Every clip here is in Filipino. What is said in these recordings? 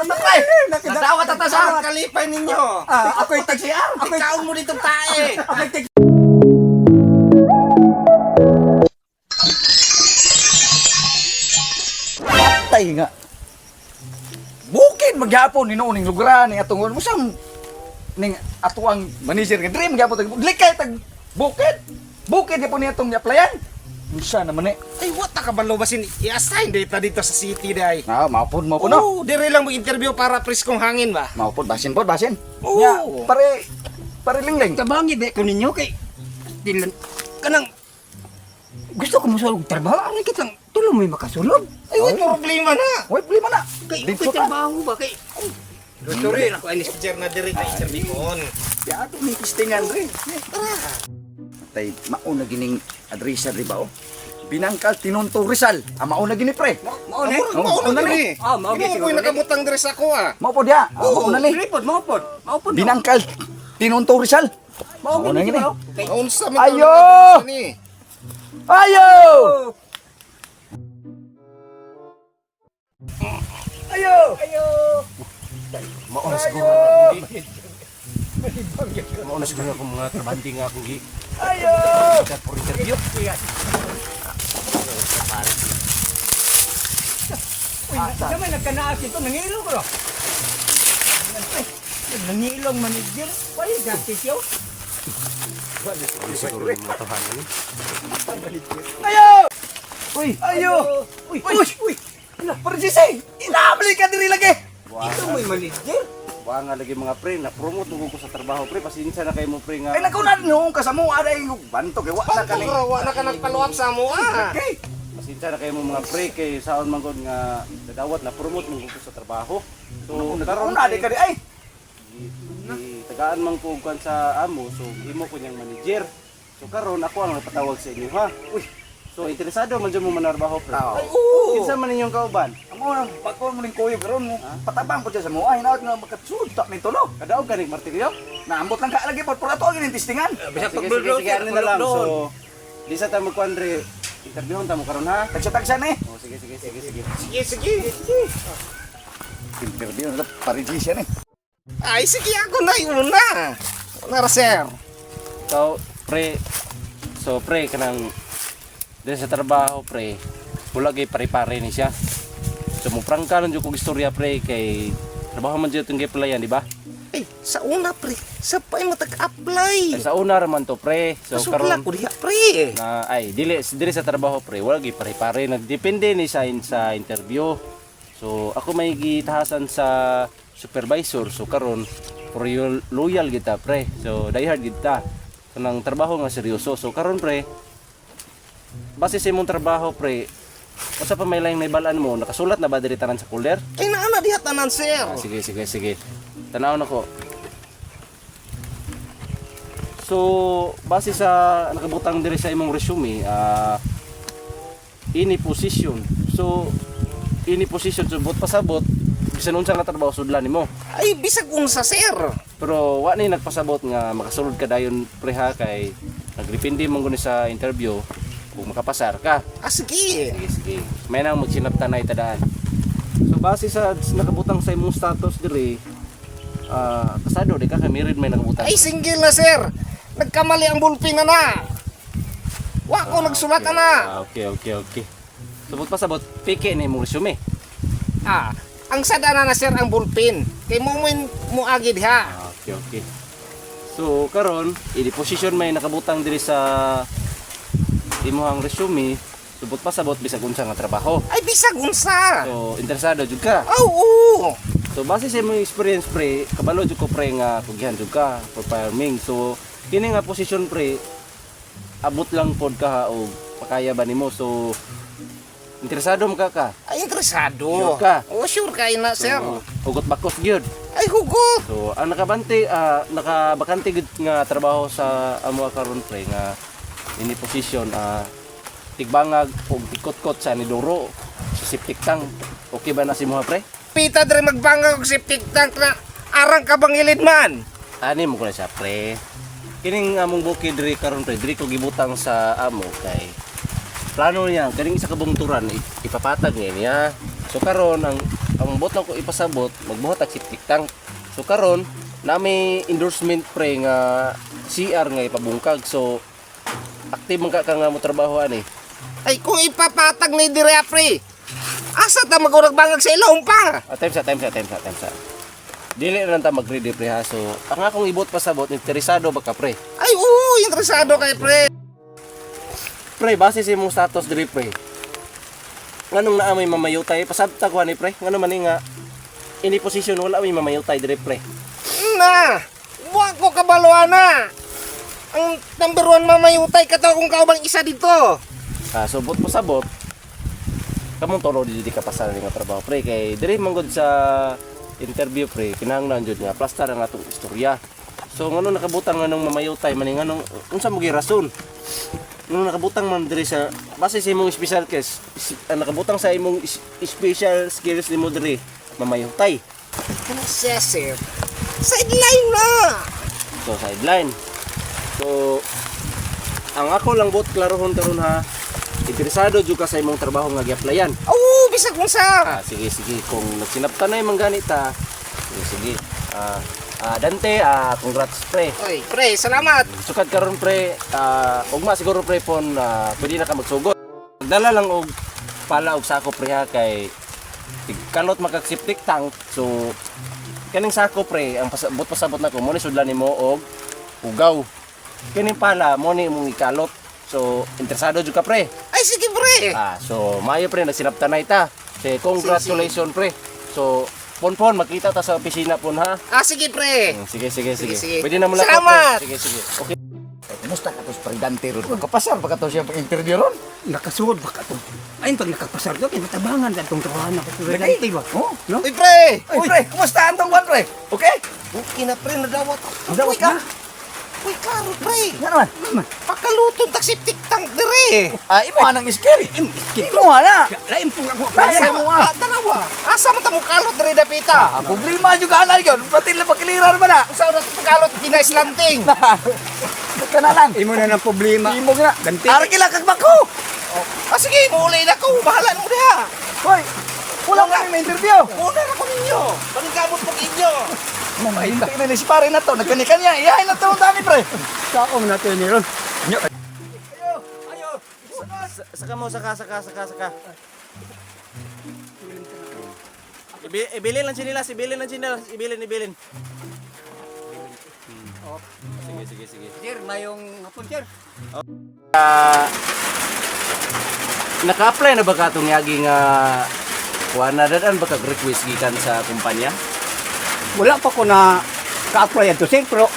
Tatay! Nadaw ka tata sa kalipay ninyo. ako'y tag-CR! Ikaon mo ditong tae. Ako'y tag... Tay nga. Bukid maghapon ni noong lugar ni atong mo sang ning atuang manager nga dream gyapon likay tag bukid. Bukid gyapon ni atong applyan. Unsa naman eh? Ay, what ka ba basin i-assign dito sa city day? Maupod no. Oo, dire lang mo interview para preskong hangin ba? Maupod basin. Oo. Nya, pare lingling. Tabangi de ko ninyo kay dilan kanang gusto ko mo sa trabaho ani kitang tulong may makasulod. Ay, what problema na? Wait, problema na. Kay Dito ko ka. trabaho ba kay Sorry, ako ay manager na dire ka interview kon. Ya ato ni kistingan re. Tay mauna gining adresa di ba oh? Binangkal Tinonto Rizal. Mauna gini pre. mao ni. Mauna ni. Mao Hindi ko nakabutang dress ako Maupod ya. Mauna ni. Report mo pod. Mao pod. Binangkal Tinonto Rizal. Mao Mauna gini. Unsa man Ayo! ni? Ayo! Ayo! Ayo. Mauna siguro. Mauna siguro ako mga trabante nga akong gi. Ayo! For interview. Uy, naman nagkanaas ito nangilo ko. Nangilong manager. Wala justice yo. Siguro yung mga tahanan ni. Ayo! Uy, Ayo! Uy, Uy! Parjise! Inabli ka diri lagi! ito may manager. Wa nga lagi mga pre, na-promote mo ko sa trabaho pre, pasensya na kay mo pre nga. Ay nagkunad nung kasamo ada yung banto kay wa na kani. Wa na ka nagpaluap sa mo Okay. Pasensya na kay mo mga pre kay saon man gud nga dadawat na-promote mo ko sa trabaho. So karon Una di ka di ay. tagaan man ko kan sa amo, so imo ko niyang manager. So karon ako ang nagpatawag sa inyo ha. Uy. So interesado man jud mo manarbaho pre. Oo. Kinsa man ninyong kauban? Amo nang pagkuha mo ning kuyo karon mo. Patabang po siya sa mo ay naot nga makatsudak nito no. Kadaog kanig martilyo? Naambot lang ka lagi pod para to ang testingan. Sige, ano na lang. So di sa tamo ko Andre, interviewon tamo karon ha. Tagsa-tagsa ni. Oh, sige. Sige. Interview na Parjise ni. Ay, sige ako na una. Nara sir. So, pre, kanang din sa trabaho, pre, wala kay pare-pare ni siya. So, muprangka lang dyan kong istorya, pre, kay trabaho man dyan itong palayan, di ba? Ay, sa una pre, sa pa'y matag-apply. Ay, sa una raman to, pre. So, Kasukla karon ko diha pre. na, dili sa trabaho, pre, wala kay pare-pare. Nagdepende ni sa interview. So, ako may gitahasan sa supervisor. So, karon for loyal kita, pre. So, diehard kita. Kanang trabaho nga seryoso. So, karon pre, base sa imong trabaho, pre, usa pa may laing naibalaan mo, nakasulat na ba diri tanan sa folder? Ay, naana diha tanan sir. Sige. Tanaw na ko. So, base sa nakabutang diri sa imong resume, ini position. So, ini position subot pasabot bisan unsa nga trabaho sudlan nimo. Ay, bisag unsa sir. Pero wa ni nagpasabot nga makasulod ka dayon pre ha kay nagrepindi man guni sa interview kung makapasar ka. Sige. Sige. May nang magsinaptanay tadaan. So base sa nakabutang sa imong status diri, kasado di ka kay married may nakabutang. Ay, single na sir. Nagkamali ang bulpin na. Wa ko nagsulat na. Okay. Subot pasabot piki ni imong resume. Ang sada na sir ang bulpin. Kay mo agi diha. Okay. So karon, i-position may nakabutang diri sa imong resume, subot pasabot bisag unsa nga trabaho. Ay, bisag unsa. So interesado jud ka. Oo. So base sa imong experience pre, kabalo jud ko pre nga tugihan jud ka for farming. So kini nga position pre, abot lang pod ka o pakaya ba nimo. So interesado mo ka? Ay, interesado. Sure ka? Oo, sure kayo na, sir. So, hugot bakos gyud. Ay, hugot. So ang nakabakante gud nga trabaho sa amo karon pre nga ini position tigbangag og ikot-kot sa niduro sa septic tank. Okay ba na si mo pre? Pita dre magbangag og septic tank na arang ka bangilid man. Ani mo ko na siya pre. Kining among bukid diri karon pre, diri ko gibutang sa amo kay plano niya kaning isa ka bungturan ipapatag niya. So karon ang ang bot lang ko ipasabot, magbuhat ang septic tank. So karon na may endorsement pre nga CR nga ipabungkag. So active man ka nga mo trabaho ani. Ay kung ipapatag ni dire pre. Asa ta magurag bangag sa ilong pa? Time sa. Dili na ta mag-ready pre ha. So ang akong ibot pasabot interesado ba ka pre? Ay oo, interesado kay pre. Pre, base sa imong status diri pre. Nganong naa may mamayutay pasabta ko ani pre? Ngano man ni nga ini position wala may mamayutay diri pre. Na, wa ko kabaloana. Ang number 1 mamayutay kato kung kauban isa dito. So bot pasabot. Kamong tolo dili ka pasal nga trabaho pre kay diri manggod sa interview pre kinahanglan jud nga plastar ang atong istorya. So ngano nakabutang nganong mamayutay man nganong unsa mo gi rason? Nung nakabutang man diri sa base sa imong special case, nakabutang sa imong special skills nimo diri mamayutay. Ano siya, sir? Sideline na! So sideline. So ang ako lang bot klarohon karon ha. Interesado jud ka sa imong trabaho nga gi-applyan. Oo, bisag kung sa. Sige kung nagsinaptan na imong ganita. Sige. Dante, congrats pre. Oy, pre, salamat. Sukad karon pre, ugma siguro pre pon pwede na ka magsugod. Dala lang og pala og sako pre ha kay kalot makagsiptik tank. So kaning sako pre, ang pasabot nako mo ni sudlan nimo og ugaw. Kaning pala mo ni imong ikalot. So interesado jud ka pre. Ay, sige, pre. So maayo pre nagsinaptan na ita. Say congratulations pre. So pon makita ta sa opisina pon ha. Sige, pre. Sige. Sige. Pwede na mula Salamat. Sige. Okay. Kumusta ka to sa Dante ron? Kapasar ba ka to siya pag-interview ron? Nakasuod ba ka to? Ayun pag nakapasar to, kinatabangan ka itong trabahan na katulad ba? Oh. No? Uy, pre. Oy, pre, kumusta ang tungkol, pre? Okay? Okay na, pre, nadawat. Nadawat ka? Uy, klaro, pre. Nga naman. Pakaluton tak septic tank dire. Imo anang skill. Imo ana. Lain po ako. Kaya mo nga. Tanawa. Asa man ta mo kalot dire dapita? Problema juga ana yun. Pati lang pakiliran ba na? Usa na pagkalot ginaislanting. Ka na lang. Imo na ng problema. Imo na. Ganti. Ara kila kag bako. Sige, mulay na ko. Bahala mo diha. Hoy. Wala ka may interview. Una na ko ninyo. Pagkamot pag inyo. Mahintay na ni si pare na to. Nagkani-kanya. Iyahin na to ang dami, pre. Kaom na to ni Ron. Saka mo, saka. Ibilin lang sinilas, ibilin. Sige. Sir, mayong hapon, sir. Naka-apply na ba ka itong yaging kuha na dadaan ba kag-request gikan sa kumpanya? Wala pa ko na ka-apply to, sir, pero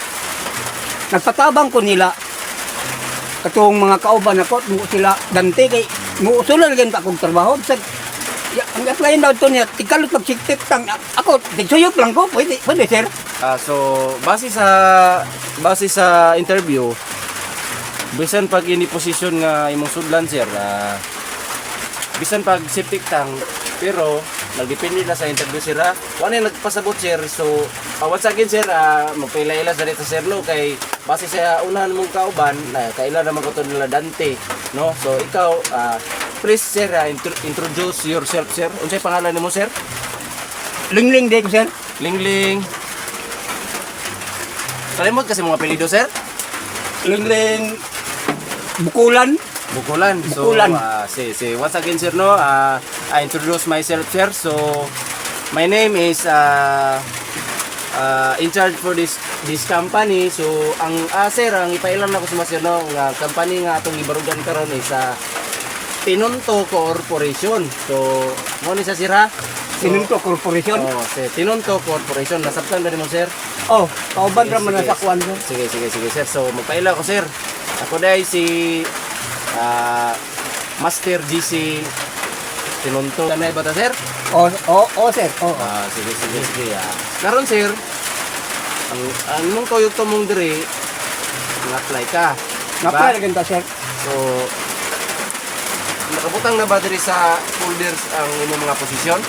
nagpatabang ko nila katong mga kauban ako, mo sila Dante kay mo usulan lang ta kong trabaho sa ang applyin daw to niya tikalot pagsiktip tang ako tigsuyok lang ko pwede sir. So base sa interview bisan pag ini posisyon nga imong sudlan sir bisan pag septic tank pero nagdepende na sa interview sir ha. Wala nagpasabot sir so once again sir magpaila-ila sa dito sir lo kay base sa unahan mong kauban kaila naman ko to nila Dante no so ikaw please sir introduce yourself sir unsay pangalan nimo sir? Lingling day ko sir. Lingling. Kalimot kasi mga apelyido sir? Lingling Bukulan. So, Bukulan. once again sir no, I introduce myself sir. So, my name is in charge for this company. So, ang sir, ang ipailan na ko sa sir no, nga company nga atong gibarugan karon is Tinunto Corporation. So, mo ni sa sir ha? Tinunto Corporation. Tinunto Corporation. Nasabtan na rin mo sir? Oh, kauban ra man sa kwan sir. Sige sir. So magpaila ko sir. Ako dai si Master GC Tinunto. Kanay ba ta sir? Oh, sir. Oh. Sige. Karon sir, ang mong tuyok to mong dire, apply ka. Napay lang ta sir. So nakabutang na ba diri sa folders ang imong mga posisyon?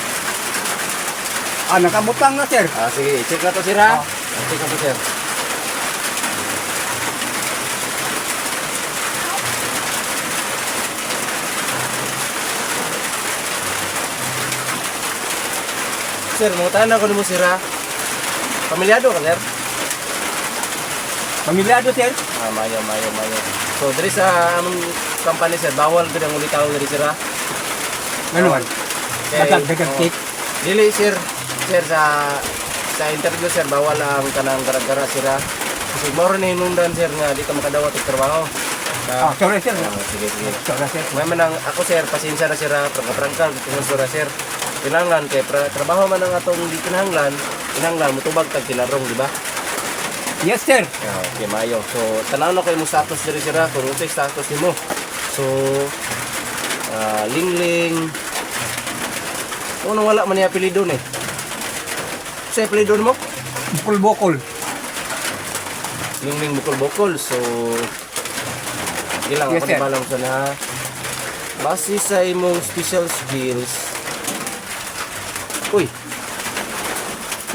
Nakabutang na sir. Sige, check na to sir ha. Check na to sir. Sir, mo tanan ko nimo sir ha. Pamilyado ka sir? Pamilyado, sir. Mayo. So, diri sa among company sir, bawal gud ang ulitaw diri sir ha. Ano man? Dagang oh, cake. Dili sir, sa interview sir, bawal ang kanang gara-gara sir ha. Kasi moro ni hinungdan sir nga di ka makadawat og trabaho. Sorry, sir. Sige. Sorry, sir. May manang ako sir, pasensya na sir ha, prangka-prangkal tungod sura sir. Kinahanglan kay trabaho man ang atong di kinahanglan mutubag tag tinarong, di ba? Yes, sir. Okay, mayo. So, tanaw na kayo mo status diri sir ha, kung unsay status nimo. So, Lingling. Ano wala man ni apelyido ni? Sa apelyido mo? Bukol-bukol. Lingling bukol-bukol. So, ilang Yes, ako sir. nabalang sa na. Base sa imong special skills. Uy.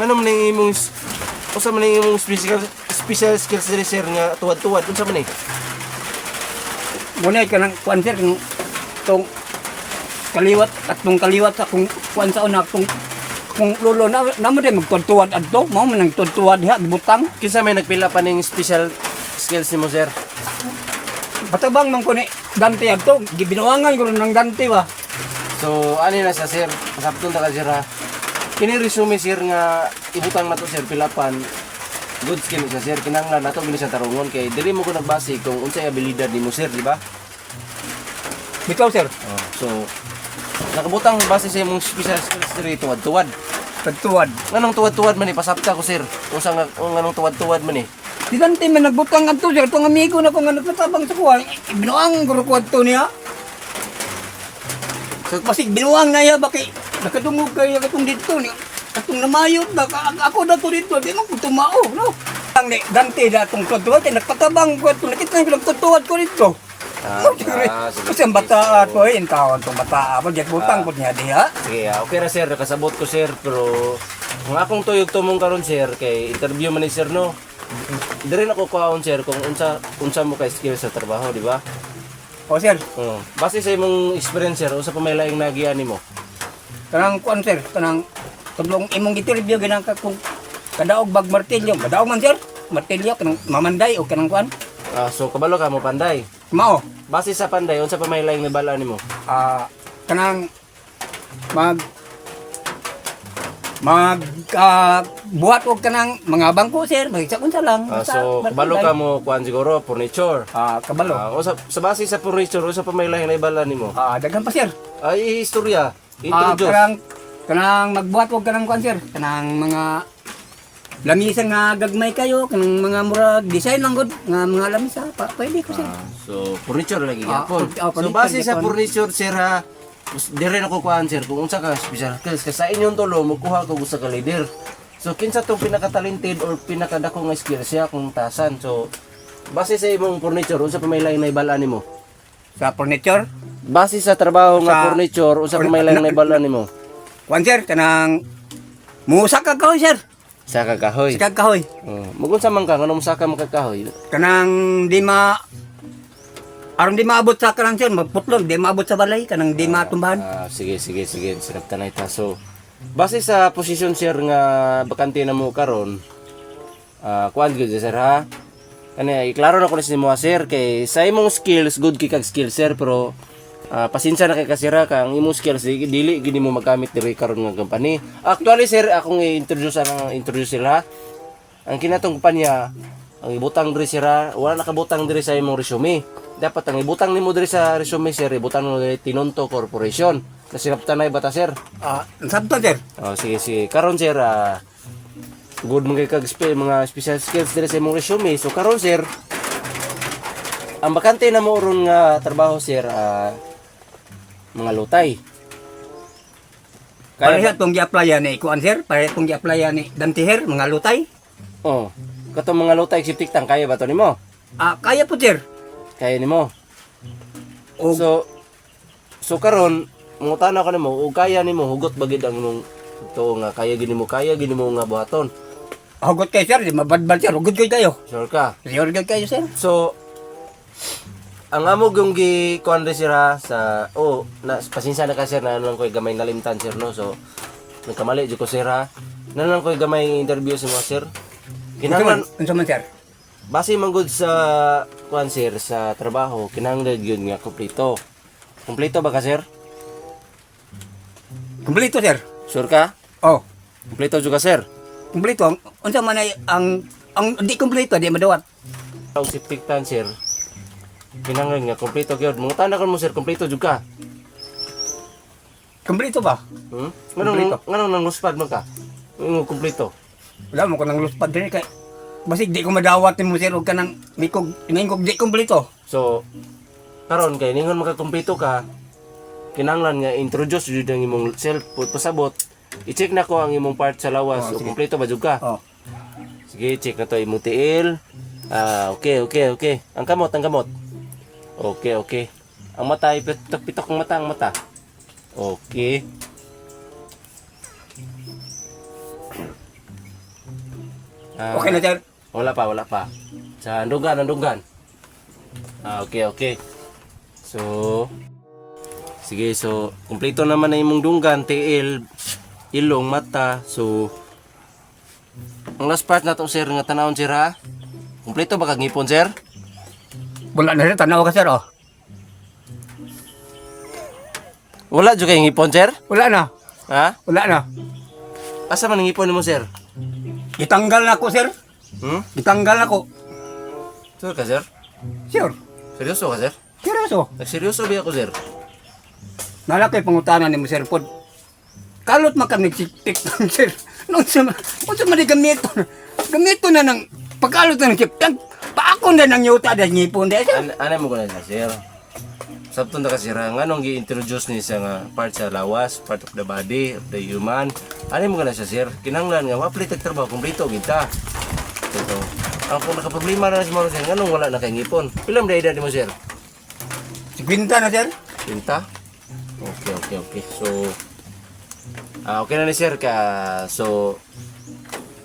Ano man yung imong usa man yung imong special skills diri sir nga tuwad-tuwad unsa man ni? Muna ka ng kuan, sir. Itong kaliwat at tong kaliwat sa kung kuan sa una kung lolo na mo din magtuwad adto mao man nang tuwad diha gibutang Kinsa may nagpila pa ning special skills nimo sir? patabang man ko ni Dante adto gibinuangan ko ng Dante ba. So, ani na sa sir, pasabton ta ka sir ha. Kini resume sir nga ibutang nato sir pilapan. Good skill sa sir, kinahanglan nato gini sa tarungon kay dili mo ko nagbase kung unsay abilidad nimo sir, di ba? Bitaw, sir. So, nakabutang base sa imong special skills diri tuwad-tuwad. Tuwad. Nganong tuwad-tuwad man ni pasabta ko sir. Unsa nga nganong tuwad-tuwad man ni? Si Dante man nagbutang adto, sir. Itong amigo na ko nga nagtatabang sa kuha. Binuang ko ko adto niya. So, kasi binuang na iya, bakit nakadungog kayo katong dito niya. Katong namayot na, ako na to dito, di mo ko tumao, no? Ang ni Dante na itong tuwad, nagpatabang ko ito, nakita ko nagtutuwad ko dito. Kasi ang bata ko, yung tawag itong bata, pagkat butang ko niya diha. Sige, okay ra sir, nakasabot ko sir, pero kung akong tuyog tumong karon sir kay interview man ni sir no. Dire na ko kuhaon sir kung unsa mo kay skill sa trabaho, di ba? O, sir, Base sa imong experience sir, unsa pa may laing nagian nimo? kanang kuan, sir, kanang tulong imong gitiribyo ganang ka kung kadaog bag martilyo, kadaog man, sir, martilyo, kanang mamanday o kanang kuan. So kabalo ka mo panday. Mao, Base sa panday, unsa pa may laing nabala nimo? kanang buhat og kanang mga bangko, sir, magisa unsa lang. So kabalo ka mo kuan siguro furniture. Kabalo. Sa base sa furniture, unsa pa may laing nabala nimo? Daghan pa, sir. Ay istorya. Introduce. Kanang magbuhat og kanang kuan, sir, kanang mga lamisan nga gagmay kayo, kanang mga murag design lang gud nga mga lamisa, pwede ko, sir. So furniture lagi gyapon. So furniture base sa gyapon. furniture sir ha, dire na ko kuan sir kung unsa ka special skills kasi sa inyong tulo magkuha ko usa ka leader. So kinsa tong pinaka-talented or pinakadako nga skill siya kung tasan. So base sa imong furniture unsa pa may lain na ibala nimo? Sa furniture, Base sa trabaho nga Sa- furniture unsa pa may lain na ibala nimo? kuan, sir, kanang musa ka kahoy, sir. Sa kakahoy. Sa kahoy. Mugunsa man ka nganong saka man kakahoy? Kanang aron di maabot sa kanang, sir, magputlon, di maabot sa balay, kanang di matumbahan. Sige. Sarap tanay ta. So, base sa posisyon sir nga bakante na mo karon, kuan gyud sir ha. Kani iklaro na ko ni mo sir kay sa imong skills good kay kag skills sir pero pasensya na kay kasira ka ang imong skills dili gini mo magamit diri karon nga company. Actually sir akong i-introduce sila. Ang kinatong kumpanya ang ibutang diri sira wala nakabutang diri sa imong resume. Dapat ang ibutang nimo diri sa resume sir ibutang mo diri Tinonto Corporation. Nasinaptanay bata sir? Sabto, sir. Sige. Karon sir, good mga mga special skills diri sa imong resume. So karon sir, ang bakante na mo ron nga trabaho sir, mga lutay. Pareha itong gi-applyan ni kuan, sir, pareha itong gi-applyan ni Dante, sir, mga lutay. Katong mga lutay siptik tang kaya ba to nimo? Kaya po, sir. Kaya nimo. O, So karon, mungutana ka nimo, ug kaya nimo hugot bagid ang imong to nga kaya gini mo nga buhaton. hugot kayo, sir, di mabadbad, sir, hugot kayo. Sure ka? Sure kayo, sir. So, ang amog yung gi-kuan rin sira sa, pasensya na ka sir na lang ko'y gamay nalimtan sir no. So, nagkamali jud ko sir ha. Nalang ko gamay interview sa mga sir. Kinahanglan Unsa man sir? base man gud sa kuan sir sa trabaho, kinahanglan gyud nga kumpleto. Kumpleto ba ka sir? Kumpleto sir. Sure ka? Oh, Kumpleto jud ka sir. kumpleto. Unsa man ay ang di kumpleto di madawat. Ang septic tank sir. Kinahanglan nga kumpleto gyud. Mangutana kon mo sir, kumpleto jud ka. Kumpleto ba? Kumpleto. Nganong nang luspad man ka? Yung kumpleto. Wala mo ko nang luspad din kay basig di ko madawat ni mo sir og kanang mikog di kumpleto. So, karon kay ningon makakumpleto ka, kinahanglan nga introduce jud ang imong self pasabot. I-check na ko ang imong part sa lawas o kumpleto ba jud ka. Oh. Sige, check na to imong tiil. Okay. Ang kamot. Okay. Ang mata, pitok ang mata. Okay. Okay na sir. Wala pa. Sa andunggan. Okay. So, sige, so, kumpleto naman na imong dunggan, tiil, ilong, mata. So, ang last part na to, sir, nga tanawon, sir, ha? Kumpleto ba kag ngipon, sir? Wala na sir tanaw ka sir oh. Wala jud kay ngipon, sir? Wala na. Ha? Wala na. Asa man ang ngipon mo, sir? Gitanggal na ko sir. Gitanggal na ko. Sure ka, sir? Sure. Seryoso ka, sir? Seryoso. Nagseryoso ba ako, sir? Nalaki pangutanan ni mo sir pod. Kalot man kami tik sir. Nung sa man gamito. Gamito na ng pagkalot na ng chip. Paako na ng yuta da ngipon da sir. Ano mo ko na, sir? Sabton na kasi nga nung gi-introduce ni sa nga part sa lawas, part of the body, of the human. Ano mo na siya, sir? Kinahanglan nga wapli trabaho kumpleto kita. Ito. Ang kung nakaproblema na si Maro, sir, nganong wala na kay ngipon. Pilam na edad mo, sir? 50 na sir. Pinta? Okay. So, okay na ni sir ka. So,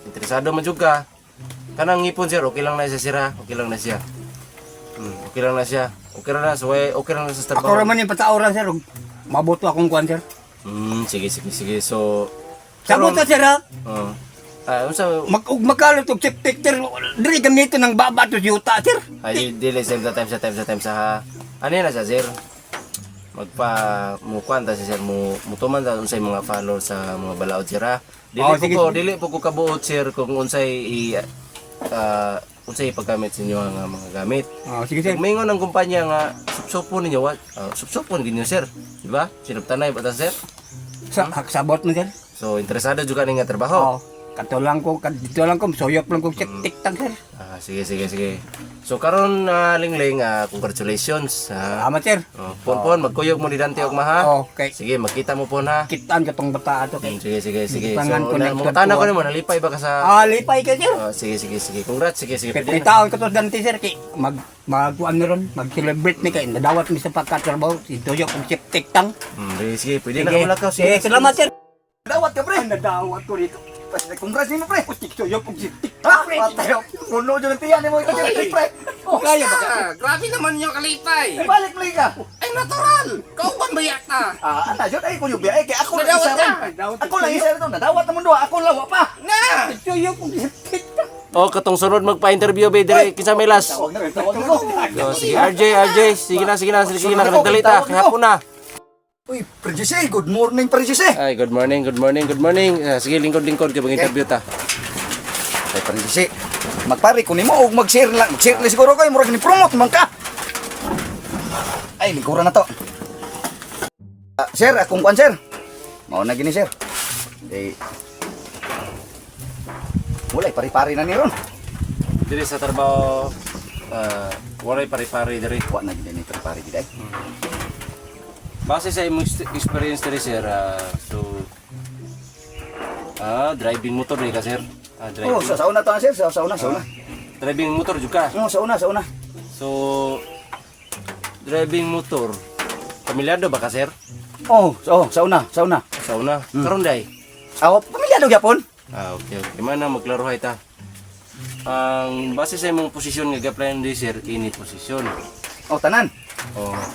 interesado man jud ka. Kanang ngipon, sir, okay lang na siya, sir, ha? Okay lang na siya. Okay lang na siya. Okay lang na, so okay lang na sa Ako trabaho. raman yung pataoran sir. Mabuto akong kuan sir. Sige. So, Sabot na sir ha. unsa Magkalot og chip sir. Diri gamito ng baba to yuta sir. ay dili time sa time sa ha. Ano na siya, sir? Mukuan ta siya, sir, mutuman ta unsay mga follow sa mga balaod, sir, ha? Sige. Dili po ko kabuot, sir, kung unsay paggamit sa inyo ang mga gamit. Sige sir. Mingon ang kumpanya nga supsupon ninyo, supsupon ginyo, sir, di ba? Sinabtanay ba ta, sir? Sabot mo sir. So interesado jud ka ni nga trabaho. Dito lang ko soyop lang ko chip tiktak sir. Sige. So karon Lingling, congratulations. Salamat sir. Pon magkuyog mo ni Dante og maha. Okay. Sige, magkita mo po na. Kitaan ka tong bata ato kay. Sige. Pangan So, ko na- mutana ko nimo, nalipay ba ka sa... Lipay ka sir. Sige. Congrats, sige. May taon ka to dante sir kay magkuan meron, mag-celebrate ni kay nadawat mi sa pagkatrabaho si Toyo kung chip tiktang. Sige, pwede na kumulakaw. Sige, salamat sir. Dawat ka, pre. Nadawat ko dito. Congrats nimo, pre. Toyo kung chip Ha? tiktang. Patayo. Puno dyan ang tiyan ni mo. Ikaw dyan, pre. Kaya ba ka? Grabe naman yung kalipay. Balik, play ka. Ay, natural. Kauban ba yata? Ana, Jod, ay ko yung biya. Kaya ako lang Nadawat isa ka. ron. Ako lang isa ron. Nadawat naman doon. Ako lawa pa. Na! Toyo kung chip tiktang. Katong sunod magpa-interview ba dire kinsa may last. Tawag na rin. Tawag na rin. Sige, RJ, sige na, kadalita. Hapon na. Uy, Prejise. Good morning, Prejise. Ay, good morning. Sige, lingkod kay mag-interview ta. Ay, Prejise. Magpari ko nimo og mag-share lang. Mag-share lang siguro kayo. Murag ni-promote man ka. Ay, lingkuran na to. Sir, akong kuan, sir. Mao na gini, sir. Mulai pari-pari na ni ron. Dire sa trabaho, walay pari-pari dire. Wa na gini ni pari-pari gid ay. Base sa imong experience dire, sir, driving motor dire ka, sir. Oh, sa una to, sir. Sa una. Driving motor jud ka. Oh, sa una. So, driving motor, pamilyado ba ka, sir? Oh, sa una. Sa una, karon day. Aw, pamilyado gyapon. Okay. Mana magklarohay ta. Ang base sa imong posisyon nga gi-applyan di, sir, ini posisyon. Oh, tanan.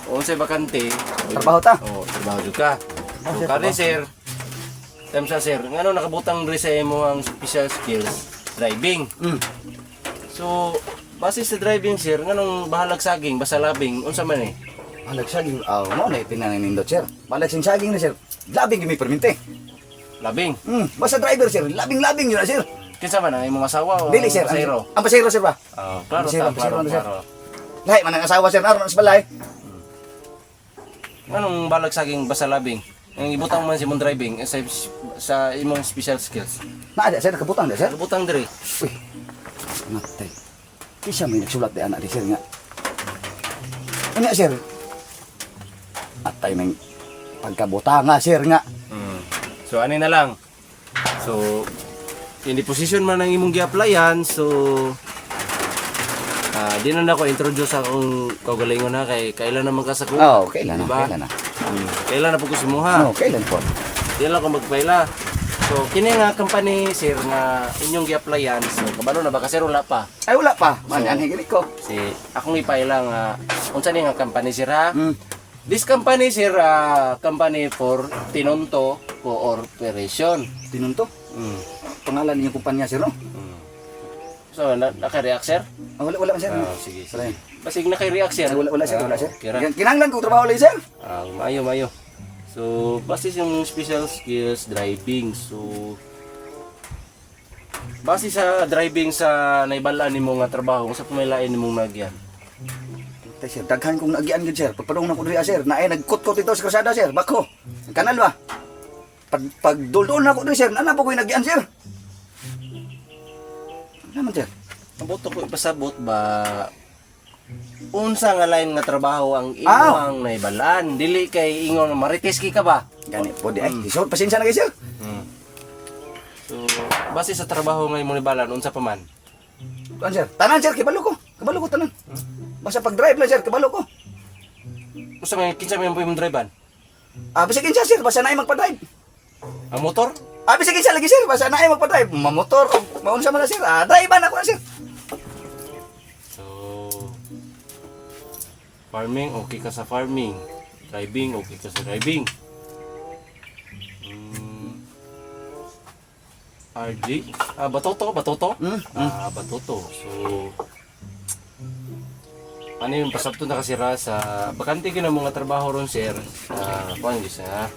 Unsay bakante? Trabaho ta. Trabaho jud ka. So kare, sir, Tamsa sir, ngano nakabutang diri sa imo ang special skills driving. So, base sa driving sir, nganong bahalag saging, basa labing, unsa man eh? Balag saging, mo na itinan nindot sir. Balag sing saging na sir. Labing gimi perminti. Labing. Basta driver sir, labing-labing yun na sir. Kinsa man ang imong asawa o Dili sir, pasahero? ang pasahero sir ba? Klaro Pasahero, ta, klaro, pasahero, sir. klaro. Lahi man ang asawa sir, naroon sa balay. Nganong balag saging, basa labing? Ang ibutang man si imong driving sa imong special skills. Naada sir, kabutang na sir. Ibutang diri. Uy, natay. Kisa may nagsulat di anak di sir nga. Ano sir? Atay may pagkabutanga sir nga. So ani na lang. So in the position man ang imong gi-applyan, so di na ako introduce akong kaugalingon na kay kailan naman ka sa ko. Oo, kailan na, Diba? kailan na. Kailan na po ko simuha. Oo, kailan po. Di lang ako magpaila. So kini nga company sir nga inyong gi-applyan, so kabalo na ba kasi wala pa. Ay wala pa, man anhi gini ko. Si akong ipaila nga unsa ni nga company sir ha? Mm. This company sir company for Tinonto Corporation. Tinunto. Pangalan niyo kumpanya sir no? So naka-react sir? Wala sir. Sige, Wala. sige. Basig naka-react sir. Ay, wala sir, wala sir. Kira. Kinanglan kong trabaho ulit sir. Mayo. So, base yung special skills driving. So, base sa driving sa naibalaan nimo nga trabaho, kung sa pumilain nimo nagyan. Tay sir, daghan kong nagian gid sir. Pagpadong na ko diri sir, naay nagkot-kot ito sa krusada sir. Bako. Kanal ba? Pag duldol na ko diri sir, nana po ko nagian sir. Naman sir. Ang boto ko ipasabot ba unsa nga lain nga trabaho ang imong naibalaan, dili kay ingon marites ka ba? Gani po di ay. Isod pasensya na kay sir. So, base sa trabaho nga imong naibalaan, unsa pa man? Tuan sir, tanan sir, kibalo ko. Kibalo ko tanan. Basta pag-drive lang sir, kibalo ko. Unsa man kinsa man imong drivean? Bisig kinsa sir, basta naay magpa-drive. Ang motor? Bisig kinsa lagi sir, basta naay magpa-drive. Mamotor o maunsa man na sir. Drive-an ako na sir. So, farming, okay ka sa farming. Driving, okay ka sa driving. RJ? Batoto? Batoto? Batoto. So, ano yung pasabto na kasira sa bakante ka na mga trabaho ron sir sa kuan sa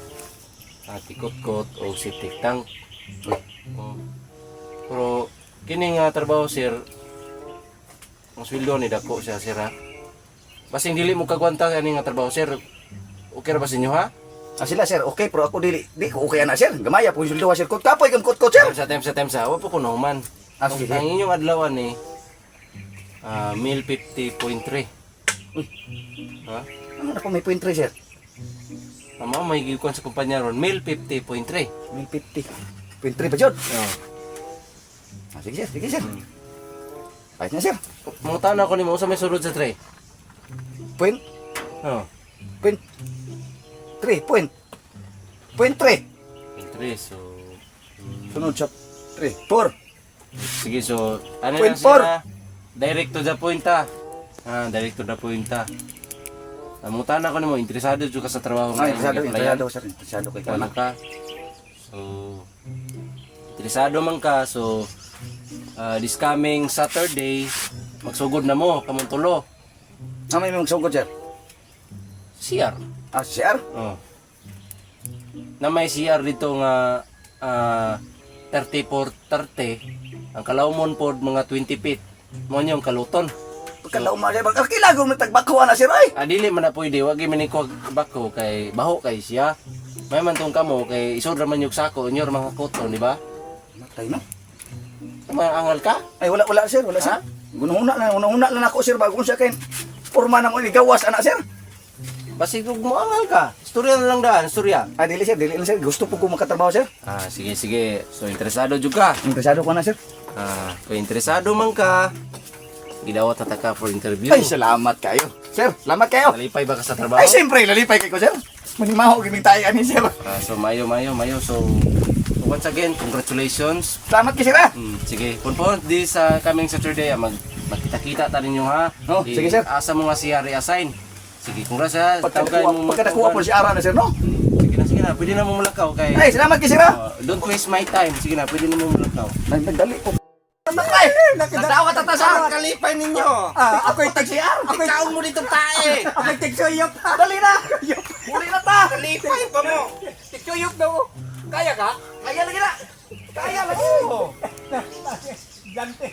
tikot-kot o septic tank. Pero kini nga trabaho sir, ang sweldo ni dako siya sir ha. Basing dili mo kagwanta kani nga trabaho sir. Okay ra ba sa inyo ha? Sila sir, okay pero ako dili ko okay na sir. Gamaya po yung suldo sir. Kot kapoy kang kot sir. Time sa wa po ko nahuman. Sige. Ang inyong adlawan ni meal 50.3. Ha? Ano na po may point 3 sir? Tama, may gikuan sa kumpanya ron, meal 50.3. May 50. Point 3 pa jud. Sige sir. Ayos na sir. Mga taon ako ni mo sa may sulod sa tray. Point Oh. point 3 point. Point 3. 3 so Sunod sa 3. 4. sige so ano Point lang sila direct to the point ha. Direct to the point ha. Namutan ako nimo interesado jud ka sa trabaho nga Interesado sir. Interesado kay ano kana. ka. So interesado man ka so this coming Saturday magsugod na mo kamong tulo. May mong sugod sir. CR. Sir? Oh. Na may CR dito nga 30 ang kalawmon pod mga 20 feet. Mo yung kaluton. Pagkalaw mo sir. Kilagong nagtagbako na sir ay. Dili man na pwede wag gyud ko bako kay baho kay siya. May man tong kamo kay isod ra man yung sako inyor mga koton, di ba? Matay no. Maangal ka? Ay wala sir, wala sir. Gunahuna na ako sir bago siya kay porma nang gawas anak sir. Basi kung moangal ka. Istorya na lang daan, istorya. Dili lang sir. Gusto po ko makatrabaho sir. Sige. So interesado jud ka. Interesado ko na sir. Kung interesado man ka, gidawat na ka for interview. Ay, salamat kayo. Sir, salamat kayo. Nalipay ba ka sa trabaho? Ay, siyempre, lalipay kayo sir. Manimaho, giming tayo ani sir. So mayo. So once again, congratulations. Salamat kayo sir ah. Sige, punpon this coming Saturday magkita-kita ta ninyo ha. Sige sir. Asa mo nga siya reassign. Sige, congrats ha. Tawagan mo Pagkadakuha po si Ara na sir no. Sige na. na, pwede na mo mulakaw kay. Ay, salamat kay sir ha. Don't waste my time. Sige na, pwede na mo mulakaw. Nagdali ko. Nakay. Nadawa tata sa Kalipay ninyo. ako'y tagsiyar. Ikaw mo dito tae. Ako'y tagsiyok. Dali na. Uli na ta. Kalipay pa mo. Tikyuyok daw. Kaya ka? Kaya lagi na. Kaya lagi. Gante.